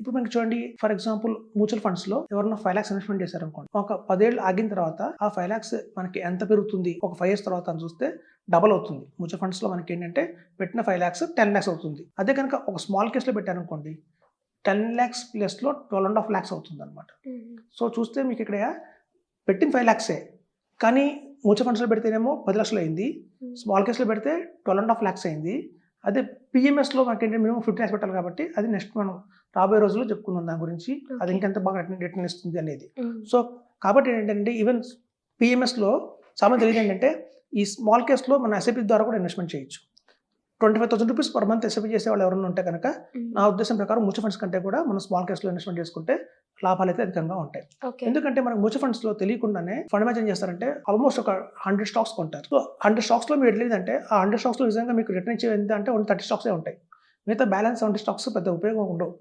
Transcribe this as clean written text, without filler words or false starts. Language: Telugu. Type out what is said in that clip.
ఇప్పుడు మనకి చూడండి, ఫర్ ఎగ్జాంపుల్ మ్యూచువల్ ఫండ్స్ లో ఎవరైనా 5 lakhs ఇన్వెస్ట్మెంట్ చేశారనుకోండి, ఒక 10 ఏళ్ళు ఆగిన తర్వాత ఆ 5 lakhs మనకి ఎంత పెరుగుతుంది, ఒక 5 years తర్వాత అని చూస్తే డబల్ అవుతుంది. మ్యూచువల్ ఫండ్స్ లో మనకి ఏంటంటే పెట్టిన 5 lakhs 10 lakhs అవుతుంది. అదే కనుక ఒక స్మాల్ కేసులో పెట్టారనుకోండి, 10 lakhs ప్లస్ లో 12.5 lakhs అవుతుంది అనమాట. సో చూస్తే మీకు ఇక్కడ పెట్టిన 5 lakhs కానీ మ్యూచువల్ ఫండ్స్లో పెడితేనేమో 10 లక్షలు అయింది, స్మాల్ కేసులో పెడితే 12.5 lakhs అయింది. అదే పిఎంఎస్లో మనకి ఏంటంటే మినిమం 50 lakhs పెట్టాలి కాబట్టి అది నెక్స్ట్ మనం రాబోయే రోజుల్లో చెప్పుకుందాం దాని గురించి, అది ఇంకెంత బాగా రిటర్న్ ఇస్తుంది అనేది. సో కాబట్టి ఏంటంటే ఈవెన్ పిఎంఎస్లో చాలా తెలియదు ఏంటంటే ఈ స్మాల్ కేసులో మన ఎస్ఐపి ద్వారా కూడా ఇన్వెస్ట్మెంట్ చేయొచ్చు. 25,000 రూపీస్ పర్ మంత్ ఎస్ఐపి చేసే వాళ్ళు ఎవరైనా ఉంటే కనుక నా ఉద్దేశం ప్రకారం మ్యూచువల్ ఫండ్స్ కంటే కూడా మనం స్మాల్ కేసులో ఇన్వెస్ట్మెంట్ చేసుకుంటే లాభాలు అయితే అధికంగా ఉంటాయి. ఎందుకంటే మనకు మ్యూచువల్ ఫండ్స్ లో తెలియకుండానే ఫండ్ మేనేజ్ ఏం చేస్తారంటే ఆల్మోస్ట్ ఒక 100 స్టాక్స్ కొంటారు. సో 100 స్టాక్స్ లో మీరు వెళ్ళేదంటే ఆ 100 స్టాక్స్ లో నిజంగా మీకు రిటర్న్ ఇచ్చేది ఎంత అంటే ఓన్లీ 30 స్టాక్స్ ఉంటాయి. మిగతా బ్యాలెన్స్ 70 స్టాక్స్ పెద్ద ఉపయోగం ఉండవు.